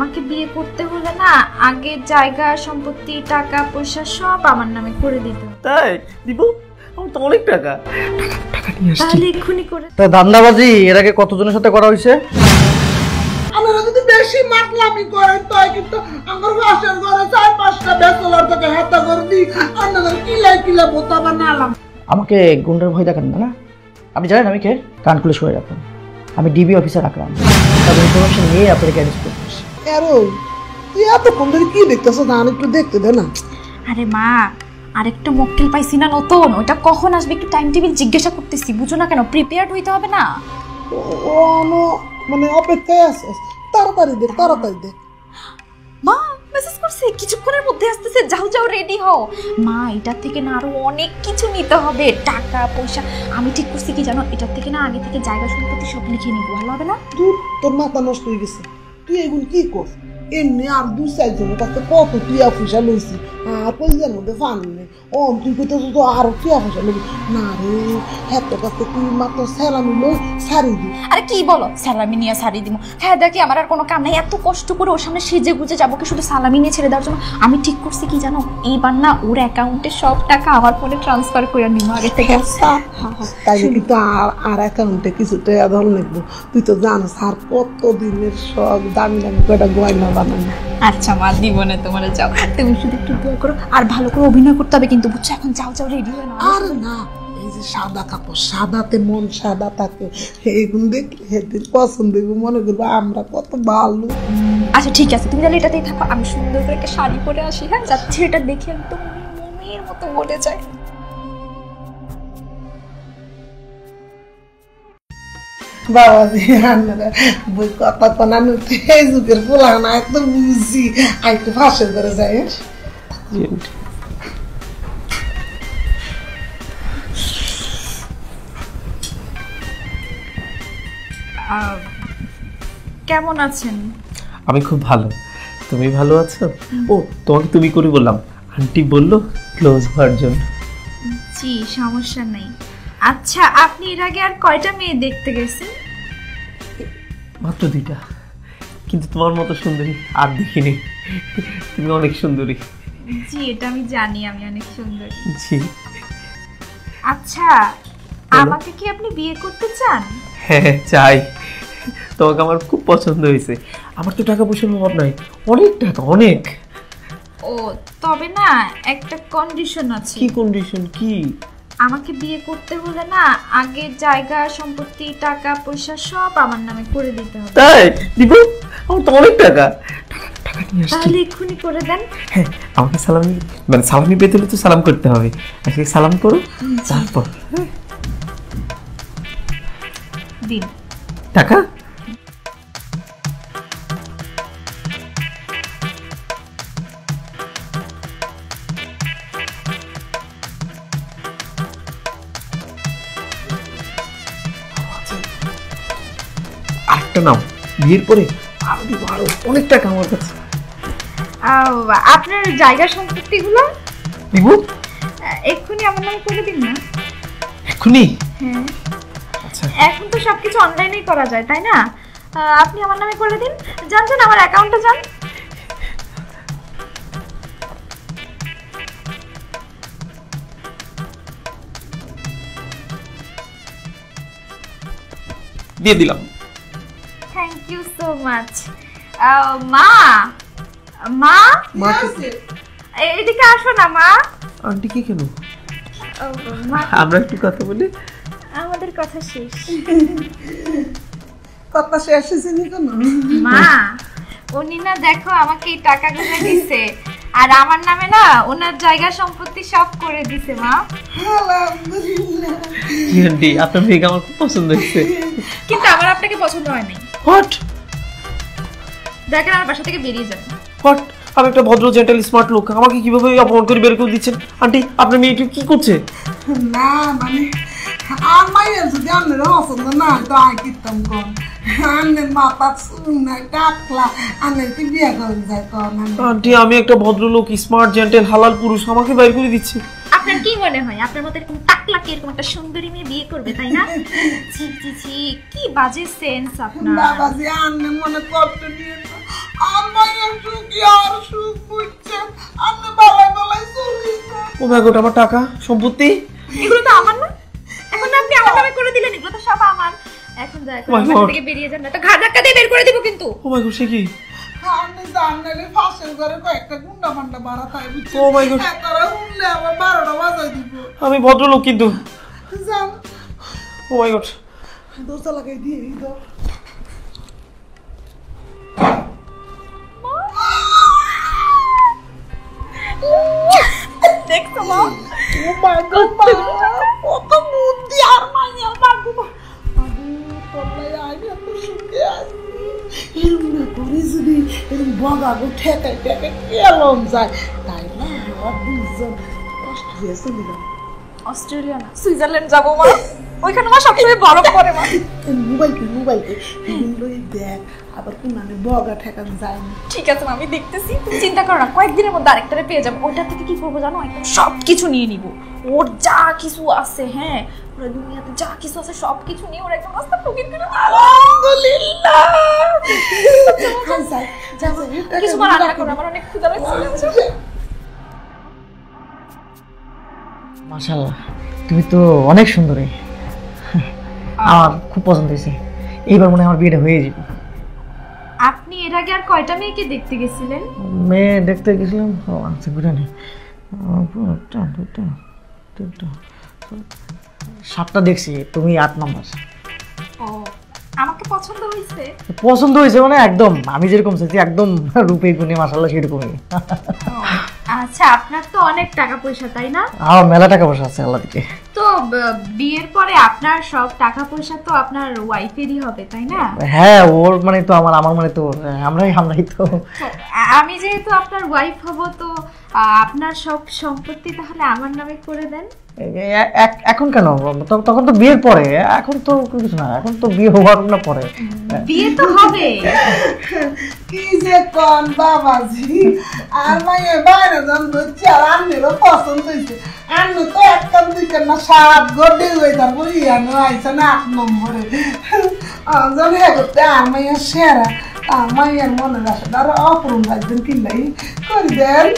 আমাকে বিয়ে করতে হলে না আগে জায়গা সম্পত্তি টাকা পয়সা সব আমার নামে করে দিতে হবে। তাই দিব? আমার তো অনেক টাকা টাকা নিয়ে আসছি। তাহলে এক্ষুনি করে। তা ধান্দাবাজি এর আগে কতজনের সাথে করা হয়েছে? আমরা যদি বেশি মাতলামি করেন তাই কিন্তু আমার বাসার ঘরে 4-5টা বেচলার থেকে হাতা করে দিই আপনাদের কিলা বোতা বানালাম। আমাকে গুন্ডার ভয় দেখান না। আপনি জানেন আমি কে? কান খুলে শুয়ে রাখুন। আমি ডিবি অফিসার আকরাম। তাদের ইনফরমেশন নিয়ে আপনাকে অ্যারেস্ট করতেছি। আরে তুই এতক্ষণ ধরে কি দেখতেছ? না একটু দেখতে দে না। আরে মা, আরেকটা মক্কেল পাইছি না নতুন, ওটা কখন আসবে একটু টাইম টেবিল জিজ্ঞাসা করতেছি। বুঝো না কেন? প্রিপেয়ার্ড হইতে হবে না? ও মানে অপেক্ষায় আছে। তাড়াতাড়ি দেখ। মা মেসেজ করছে কিছুক্ষণের মধ্যে আসতেছে, যাও রেডি হও। মা এটার থেকে না আরো অনেক কিছু নিতে হবে, টাকা পয়সা। আমি ঠিক করছি কি জানো, এটার থেকে না আগে থেকে জায়গা সম্পত্তি সব লিখে নিব, ভালো হবে না? তোর মাথা নষ্ট হয়ে গেছে। তুই এগুলো কি কর? এমনি আর 2-4 জনের কাছে কত টিয়া পয়সা লইছি আর পয়সার মধ্যে ফানি নেই। তুই কোথাও তো আরো টিয়া পয়সা লবি না রে। হ্যাঁ তোর কাছে তুই মাত্র স্যালামি লই সারি দি। আরে কি বলো, সালামি নিয়ে সারি দিব? হ্যাঁ দেখি আমার আর কোনো কাম নাই, এত কষ্ট করে ওর সামনে সেজে গুজে যাবো কি শুধু সালামি নিয়ে ছেড়ে দেওয়ার জন্য? আমি ঠিক করছি কি জানো, এইবার না ওর অ্যাকাউন্টে সব টাকা আমার ফোনে ট্রান্সফার করে নিব আগে থেকে। তাইলে কিন্তু আর অ্যাকাউন্টে কিছু টাকা ধর নেবো। তুই তো জানিস আর কত দিনের সব দামি কয়টা গয়না বানানো। আচ্ছা মা, দিব না তোমার, যাও তুমি শুধু একটু দোয়া করো আর ভালো করে অভিনয় করতে হবে কিন্তু, বুঝছো? এখন যাও রেডি হয়ে নাও। আর না, এই যে সাদা কাপড়, সাদাতে মন সাদা থাকে, এইগুলো দেখলে সেদিন পছন্দ হইব, মনে করবো আমরা কত ভালো। আচ্ছা ঠিক আছে, তুমি তাহলে এটাতেই থাকো, আমি সুন্দর করে একটা শাড়ি পরে আসি। হ্যাঁ যাচ্ছি, এটা দেখে একদম মনের মতো বলে যায়। বাবাজি আপনারা বই কথা কোনানো ফেসবুকের পোলানা একদম বুঝি একটু ফাঁসে করে যায়। কেমন আছেন? আমি খুব ভালো। তুমি ভালো আছো? ও তোমাকে তুমি করে বললাম, আন্টি বললো ক্লোজ হওয়ার জন্য। জি সমস্যা নেই। আচ্ছা আপনি এর আগে আর কয়টা মেয়ে দেখতে গেছেন? মাত্র 2টা, কিন্তু তোমার মতো সুন্দরী আর দেখিনি। তুমি অনেক সুন্দরী। জি এটা আমি জানি, আমি অনেক সুন্দরী। জি। আচ্ছা আমাকে কি আপনি বিয়ে করতে চান? হ্যাঁ চাই। তোমাকে আমার খুব পছন্দ হয়েছে। আমার তো টাকা পয়সার অভাব নাই, অনেক টাকা, অনেক। ও তবে না একটা কন্ডিশন আছে। কি কন্ডিশন? কি? আমাকে বিয়ে করতে হলে না আগে জায়গা সম্পত্তি টাকা পয়সা সব আমার নামে করে দিতে হবে। তাই দিব? আমার তো অনেক টাকা টাকা নিয়ে আসছি। তাহলে এক্ষুনি করে দেন। হ্যাঁ আমাকে সালামি, মানে সালামি পেতে হলে তো সালাম করতে হবে। আজকে সালাম করো, তারপর দিন টাকা। আরেকটা নাও, বিয়ের পরে আরো দিব, আরো অনেক টাকা আমার কাছে। আপনার জায়গা সম্পত্তিগুলো দিব? এক্ষুনি আমার নামে করে দিন না। এক্ষুনি? হ্যাঁ আচ্ছা। এখন তো সবকিছু অনলাইনেই করা যায় তাই না? আপনি আমার নামে করে দিন। জানছেন আমার অ্যাকাউন্টে যান। দিয়ে দিলাম। Thank you so much. মা মা এদিকে আসো না মা। আন্টি কি কেন? মা আমরা একটু কথা বলি। আমাদের কথা শেষ। কথা শেষ হয়েছে কেন? মা উনি না দেখো আমাকে এই টাকাগুলো দিছে আর আমার নামে না ওনার জায়গা সম্পত্তি সব করে দিছে। মা আন্টি আপনার মেয়েকে আমার খুব পছন্দ হয়েছে। কিন্তু আমার আপনাকে পছন্দ হয় নাই। হোয়াট? দেখেন আমার বাসা থেকে বেরিয়ে যান। হোয়াট? আমি একটা ভদ্র জেন্টাল স্মার্ট লোক, আমাকে কিভাবে অপমান করে বের করে দিচ্ছেন? আন্টি আপনার মেয়েটি কি করছে? না মানে আমার যদি আপনার পছন্দ না তো আয় কিতাম কম আন্নের মাথা শুনে টাকলা আন্নের কি বিয়ে করেন যায় কম। আন্টি আমি একটা ভদ্রলোক, স্মার্ট জেন্টাল হালাল পুরুষ, আমাকে বের করে দিচ্ছে। আপনার কি মনে হয় আপনার মতো এরকম টাকলাকে এরকম একটা সুন্দরী মেয়ে বিয়ে করবে তাই না? ছি ছি ছি কি বাজে সেন্স আপনার। বাবাজি আন্নে মনে করতে নিয়ে আমার কি আর সুখ বুঝছেন আপনি বালাই বালাই চলে যান। ও মাই গড, আমার টাকা সম্পত্তি এগুলো তো আমার না, এখন আপনি আমার নামে করে দিলেন, এগুলো তো সব আমার। এখন দয়া করে বাসা থেকে বেরিয়ে যান, না তো ঘাড় ধাক্কা দিয়ে বের করে দিব কিন্তু। ও মাই গড, সে কি? আপনি জানলে ফাঁসের ঘরে কয়েকটা গুন্ডা মান্ডা বাড়া থাকে বুঝছেন। Oh my God. তারা শুনলে আমার 12টা বাজাই দিব। আমি ভদ্রলোক কিন্তু। যান ও মাই গড, দোস্তা লাগাই দিয়ে দাও। দেখছো মা? ও মাই গড, কত বুদ্ধি আর মাইয়া বাবু। আমি তোলাই আইনি এত সুখে আছি। এরম না করে যদি এরম বগাগো ঠেকাই ঠেকাই কেলম যায়, তাই না আমার দুজন অস্ট্রেলিয়া চলে যাবো। অস্ট্রেলিয়া না, সুইজারল্যান্ড যাবো মা। ওইখানে মা সবসময় বরফ পড়ে মা। মোবাইলকে এগুলো দেখ, আবার কোন মানে বগা ঠেকানো যায় না। ঠিক আছে মা, আমি দেখতেছি, তুমি চিন্তা করো না, কয়েকদিনের মধ্যে আরেকটারে পেয়ে যাবো। ওইটা থেকে কি করবো জানো, একদম সব কিছু নিয়ে নিব। ওর যা কিছু আছে, হ্যাঁ ওর দুনিয়াতে যা কিছু আছে সব কিছু নিয়ে ওর একদম রাস্তা টুকিয়ে দিল। আলহামদুলিল্লাহ। কিছু মা রান্না করো, আমার অনেক ক্ষুধা লাগছে। মাশাআল্লাহ, তুমি তো অনেক সুন্দরী, আমার খুব পছন্দ হয়েছে। এইবার মনে হয় আমার বিয়েটা হয়ে যাবে। আপনি এর আগে আর কয়টা মেয়েকে দেখতে গেছিলেন? মেয়ে দেখতে গেছিলাম, আচ্ছা ঘুরে নেই, 7টা দেখছি, তুমি 8 নম্বর। ও, আমাকে পছন্দ হয়েছে? পছন্দ হয়েছে মানে একদম আমি যেরকম চাইছি একদম রূপে গুণে মাশাআল্লাহ সেরকমই। আচ্ছা, আপনার তো অনেক টাকা পয়সা তাই না? আমার মেলা টাকা পয়সা আছে আল্লাহ দিকে। তো বিয়ের পরে আপনার সব টাকা পয়সা তো আপনার ওয়াইফেরই হবে তাই না? হ্যাঁ, ওর মানে তো আমার, আমার মানে তো আমরাই তো। তো আমি যেহেতু আপনার ওয়াইফ হব, তো আপনার সব সম্পত্তি তাহলে আমার নামে করে দেন। এখন কেন? তখন তো বিয়ের পরে, এখন তো কিছু না, এখন তো বিয়ে হওয়ার না পরে। বিয়ে তো হবে। কি যে কোন বাবাজি, আর মাইয়া বাইরে যান ধরছি, আর আন্নেরও পছন্দ হয়েছে। আন্নে তো একদম দিকেন না, 7 গড্ডে হয়ে যাবো, ইয়ানো আইসে না 8 নম্বরে। জানি করতে আর মাইয়া সেরা, আর মাইয়ার মনে রাখে আর অপরম লাগবেন কিনলাই করে দেন।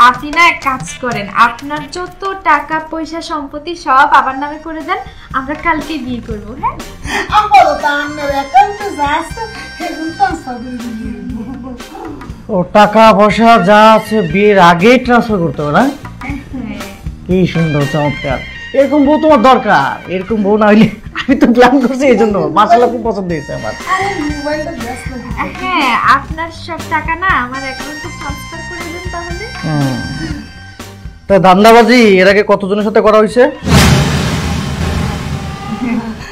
আপনি না এক কাজ করেন, আপনার যত টাকা পয়সা সম্পত্তি সব আমার নামে করে দেন, আমরা কালকে বিয়ে করব। হ্যাঁ, আপাতত আন্নের অ্যাকাউন্টে যা আছে সেগুলো ট্রান্সফার করে দিয়ে ও টাকা পয়সা যা আছে বিয়ের আগেই ট্রান্সফার করতে হবে না? কি সুন্দর, চমৎকার। এরকম বউ তোমার দরকার, এরকম বউ না হইলে আমি তো প্ল্যান করছি এই জন্য। মাশাআল্লাহ, খুব পছন্দ হয়েছে আমার। মোবাইলটা ব্যস্ত লাগে। হ্যাঁ, আপনার সব টাকা না আমার অ্যাকাউন্টে ট্রান্সফার করে দেন তাহলে। তা ধান্দাবাজি এর আগে কতজনের সাথে করা হয়েছে?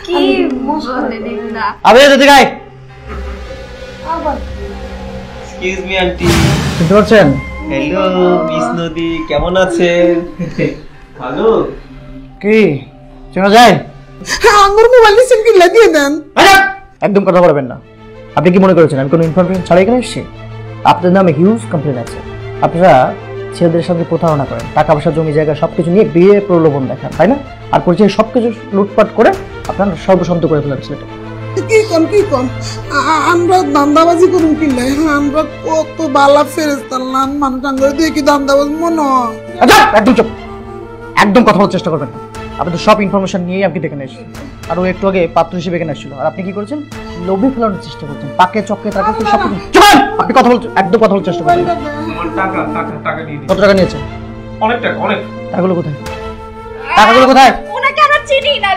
কি বলেন এগুলা? আবে এদিকে আয়। আবার এক্সকিউজ মি আন্টি। শুনতে পাচ্ছেন? হ্যালো মিস নদী, কেমন আছেন? ভালো। কি শোনা যায়? আঙ্গুর মোবাইল নিছেন কিনলে দিয়ে দেন। একদম কথা বলবেন না। আপনি কি মনে করেছেন আমি কোনো ইনফরমেশন ছাড়াই এখানে এসেছি? আপনার নামে হিউজ কমপ্লেন আছে। আপনারা ছেলেদের সঙ্গে প্রতারণা করেন, টাকা পয়সা জমি জায়গা সবকিছু নিয়ে বিয়ে প্রলোভন দেখান, তাই না? আর পরিচয় সবকিছু লুটপাট করে আপনার সর্বশান্ত করে ফেলেন ছেলেটা। কি কোন আমরা দান্দাবাজি করুন কিনলে, আমরা কত বালা ফেরেস্তার নাম মানুষ আঙ্গুর দিয়ে কি দান্দাবাজ মনে হয়? আচ্ছা, একদম চুপ, একদম কথা বলার চেষ্টা করবেন না। আপনি তো সব ইনফরমেশন নিয়েই আপনি দেখে এসেছেন। আর ও একটু আগে পাত্র হিসেবে এখানে এসেছিল, আর আপনি কি করেছেন? লোভে ফেলানোর চেষ্টা করছেন, পাকে চক্কে তাকে সব কিছু। আপনি কথা বলছেন, একদম কথা বলার চেষ্টা করবেন। আমার টাকা টাকা টাকা দিয়ে দিন। কত টাকা নিয়েছেন? অনেক টাকা, অনেক। টাকাগুলো কোথায়? টাকাগুলো কোথায়? ওনাকে আমরা চিনি না,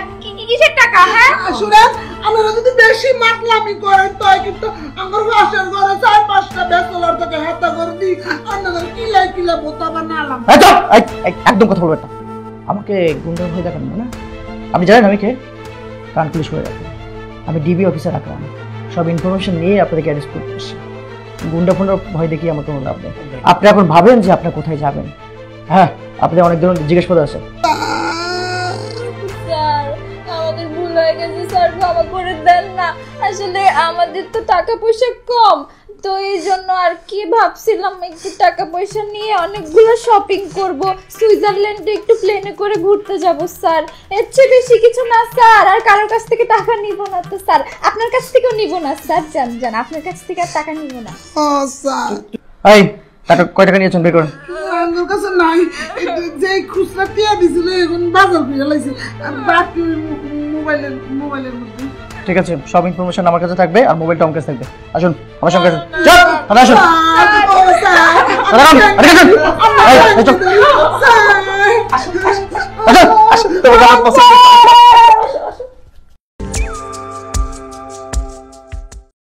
কিসের টাকা? হ্যাঁ, শুনেন, আমরা যদি বেশি মাতলামি করেন তাই কিন্তু আমার পাশের ঘরে 4-5টা ব্যাচেলর থেকে হাতা করে দিই, আপনাদের কিলা বোতা বানালাম। একদম কথা বলবেন না। আমাকে গুন্ডার ভয় দেখান না। আপনি জানেন আমি কে? কান পুলিশ হয়ে রাখেন। আমি ডিবি অফিসার রাখলাম, সব ইনফরমেশন নিয়ে আপনাদেরকে অ্যারেস্ট করতে এসেছি। গুন্ডা ফোন্ডার ভয় দেখিয়ে আমার কোনো লাভ নেই। আপনি এখন ভাবেন যে আপনি কোথায় যাবেন। হ্যাঁ, আপনি অনেক ধরনের জিজ্ঞেস আছে। স্যার, আমাদের ভুল হয়ে গেছে স্যার, ক্ষমা করে দেন না। আসলে আমাদের তো টাকা পয়সা কম, তো এই জন্য আর কি ভাবছিলাম একটু টাকা পয়সা নিয়ে অনেকগুলো শপিং করব, সুইজারল্যান্ডে একটু প্লেনে করে ঘুরতে যাব স্যার। এর চেয়ে বেশি কিছু না স্যার, আর কারোর কাছ থেকে টাকা নিব না তো স্যার, আপনার কাছ থেকেও নিব না স্যার, জান জান আপনার কাছ থেকে আর টাকা নিব না। স্যার এই টাকা কয় টাকা নিয়েছেন বের করেন। আমার কাছে নাই, যে খুচরা টিয়া দিছিল এখন বাজার করে লাইছে, আর বাকি মোবাইলের মধ্যে। ঠিক আছে, সব ইনফরমেশন আমার কাছে থাকবে আর মোবাইলটা আমার কাছে থাকবে। আসুন আমার সঙ্গে আসুন। চল দাদা আসুন। তোমাকে আমার পছন্দ